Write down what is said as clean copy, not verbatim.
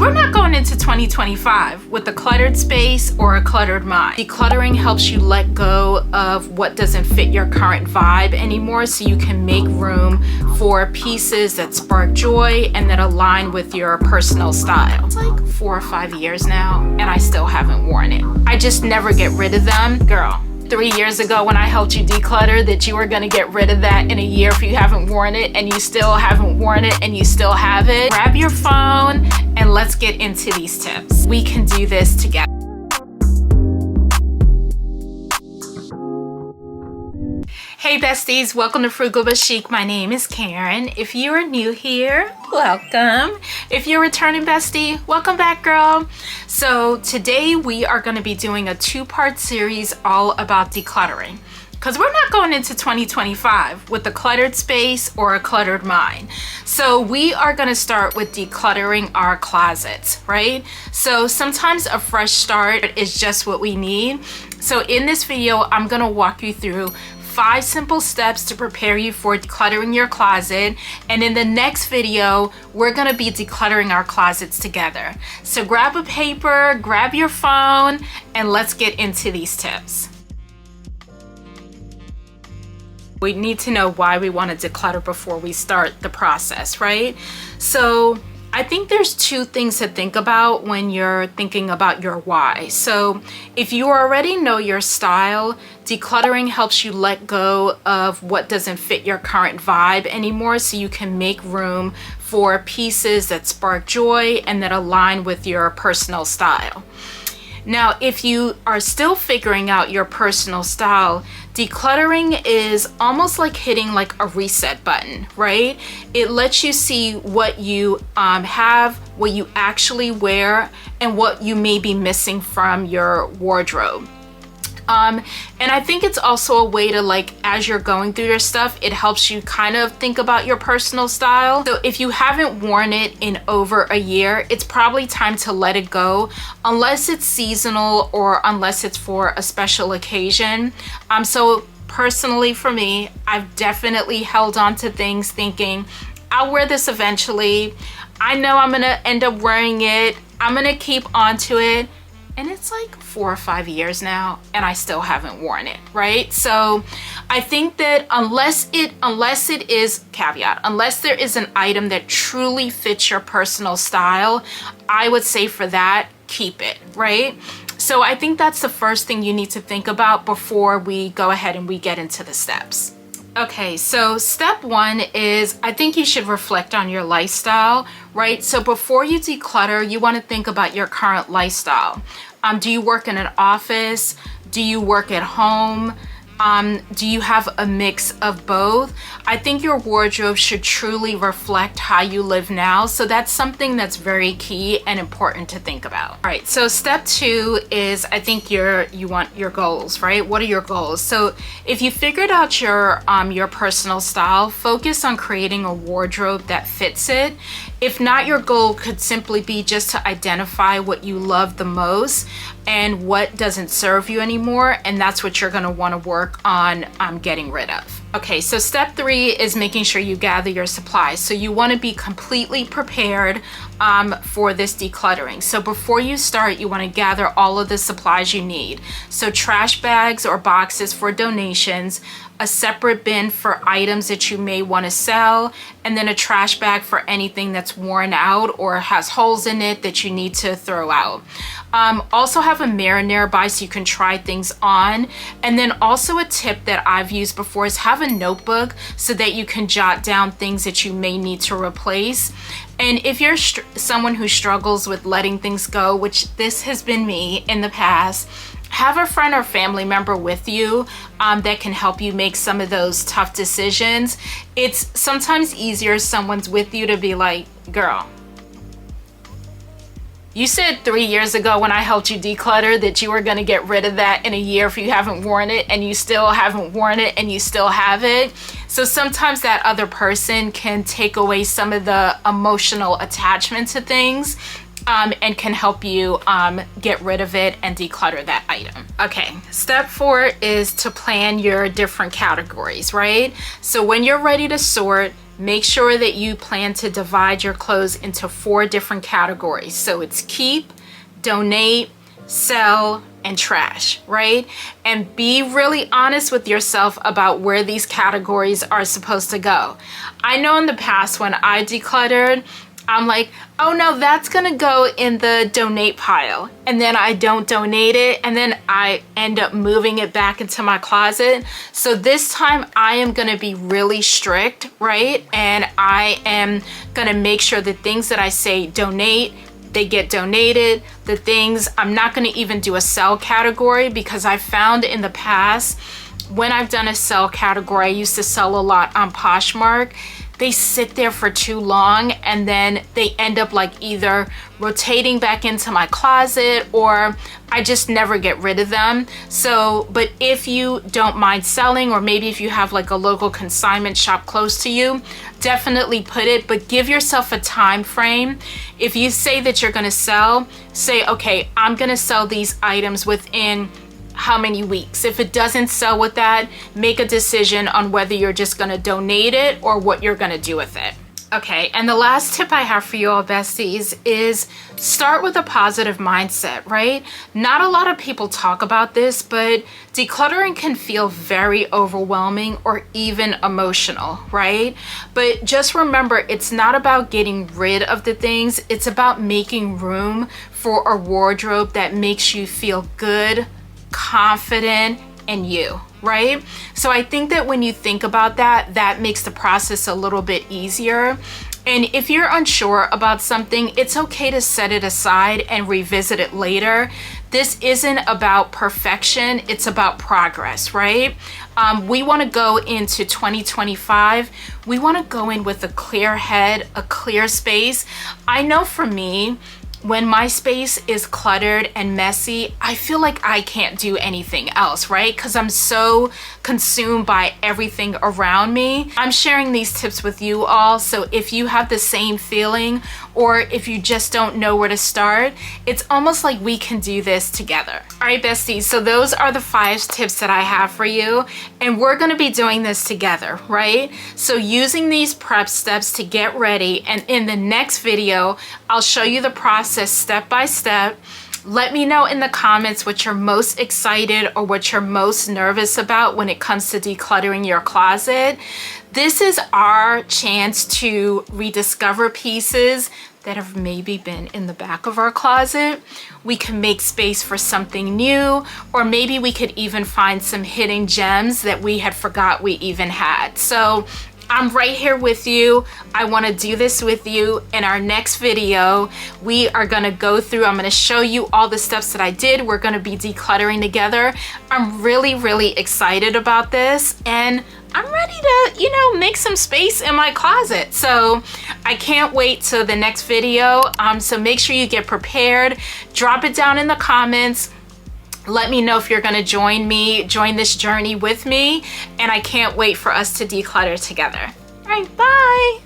we're not going into 2025 with a cluttered space or a cluttered mind. Decluttering helps you let go of what doesn't fit your current vibe anymore so you can make room for pieces that spark joy and that align with your personal style. It's like 4 or 5 years now and I still haven't worn it. I just never get rid of them. Girl, 3 years ago when I helped you declutter that you were gonna get rid of that in a year if you haven't worn it, and you still haven't worn it and you still have it. Grab your phone and let's get into these tips. We can do this together. Hey besties, welcome to Frugal but Chic. My name is Karen. If you are new here, welcome. If you're a returning bestie, welcome back, girl. So today we are going to be doing a 2-part series all about decluttering, because we're not going into 2025 with a cluttered space or a cluttered mind. So we are going to start with decluttering our closets, right? So sometimes a fresh start is just what we need. So in this video, I'm going to walk you through 5 simple steps to prepare you for decluttering your closet. And in the next video, we're gonna be decluttering our closets together. So grab a paper, grab your phone, and let's get into these tips. We need to know why we want to declutter before we start the process, right? So I think there's 2 things to think about when you're thinking about your why. So if you already know your style, decluttering helps you let go of what doesn't fit your current vibe anymore so you can make room for pieces that spark joy and that align with your personal style. Now, if you are still figuring out your personal style, decluttering is almost like hitting like a reset button, right? It lets you see what you have, what you actually wear, and what you may be missing from your wardrobe. And I think it's also a way to, like, as you're going through your stuff, it helps you kind of think about your personal style. So if you haven't worn it in over a year, it's probably time to let it go, unless it's seasonal or unless it's for a special occasion. So personally for me, I've definitely held on to things thinking, I'll wear this eventually. I know I'm gonna end up wearing it. I'm gonna keep on to it. And it's like 4 or 5 years now and I still haven't worn it, right? So I think that unless it is, caveat, unless there is an item that truly fits your personal style, I would say for that, keep it, right? So I think that's the first thing you need to think about before we go ahead and we get into the steps. Okay, so step 1 is, I think you should reflect on your lifestyle, right? So before you declutter, you want to think about your current lifestyle. Do you work in an office? Do you work at home? Do you have a mix of both? I think your wardrobe should truly reflect how you live now. So that's something that's very key and important to think about. All right, so step 2 is, I think you want your goals, right? What are your goals? So if you figured out your personal style, focus on creating a wardrobe that fits it. If not, your goal could simply be just to identify what you love the most and what doesn't serve you anymore, and that's what you're going to want to work on getting rid of. Okay, so step 3 is making sure you gather your supplies. So you want to be completely prepared for this decluttering. So before you start, you want to gather all of the supplies you need. So trash bags or boxes for donations, a separate bin for items that you may want to sell, and then a trash bag for anything that's worn out or has holes in it that you need to throw out. Also have a mirror nearby so you can try things on. And then also a tip that I've used before is have a notebook so that you can jot down things that you may need to replace. And if you're someone who struggles with letting things go, which this has been me in the past, have a friend or family member with you that can help you make some of those tough decisions. It's sometimes easier if someone's with you to be like, girl, you said 3 years ago when I helped you declutter that you were going to get rid of that in a year if you haven't worn it, and you still haven't worn it and you still have it. So sometimes that other person can take away some of the emotional attachment to things and can help you get rid of it and declutter that item. Okay, step 4 is to plan your different categories, right? So when you're ready to sort, make sure that you plan to divide your clothes into 4 different categories. So it's keep, donate, sell, and trash, right? And be really honest with yourself about where these categories are supposed to go. I know in the past when I decluttered, I'm like, oh no, that's gonna go in the donate pile. And then I don't donate it, and then I end up moving it back into my closet. So this time I am gonna be really strict, right? And I am gonna make sure the things that I say donate, they get donated. The things, I'm not gonna even do a sell category, because I found in the past when I've done a sell category, I used to sell a lot on Poshmark. They sit there for too long, and then they end up like either rotating back into my closet, or I just never get rid of them. So, but if you don't mind selling, or maybe if you have like a local consignment shop close to you, definitely put it, but give yourself a time frame. If you say that you're gonna sell, say, okay, I'm gonna sell these items within how many weeks. If it doesn't sell with that, make a decision on whether you're just gonna donate it or what you're gonna do with it. Okay, and the last tip I have for you all, besties, is start with a positive mindset, right? Not a lot of people talk about this, but decluttering can feel very overwhelming or even emotional, right? But just remember, it's not about getting rid of the things, it's about making room for a wardrobe that makes you feel good, confident in you, right? So I think that when you think about that, that makes the process a little bit easier. And if you're unsure about something, it's okay to set it aside and revisit it later. This isn't about perfection, it's about progress, right? We want to go into 2025. We want to go in with a clear head, a clear space. I know for me, when my space is cluttered and messy, I feel like I can't do anything else, right? Because I'm so consumed by everything around me. I'm sharing these tips with you all, so if you have the same feeling, or if you just don't know where to start, it's almost like we can do this together. All right, besties, so those are the 5 tips that I have for you, and we're gonna be doing this together, right? So using these prep steps to get ready, and in the next video, I'll show you the process step by step. Let me know in the comments what you're most excited or what you're most nervous about when it comes to decluttering your closet. This is our chance to rediscover pieces that have maybe been in the back of our closet. We can make space for something new, or maybe we could even find some hidden gems that we had forgot we even had. So I'm right here with you. I want to do this with you. In our next video, we are going to go through, I'm going to show you all the steps that I did. We're going to be decluttering together. I'm really, really excited about this, and I'm ready to, you know, make some space in my closet. So I can't wait till the next video. So make sure you get prepared. Drop it down in the comments. Let me know if you're gonna join this journey with me, and I can't wait for us to declutter together. All right, bye.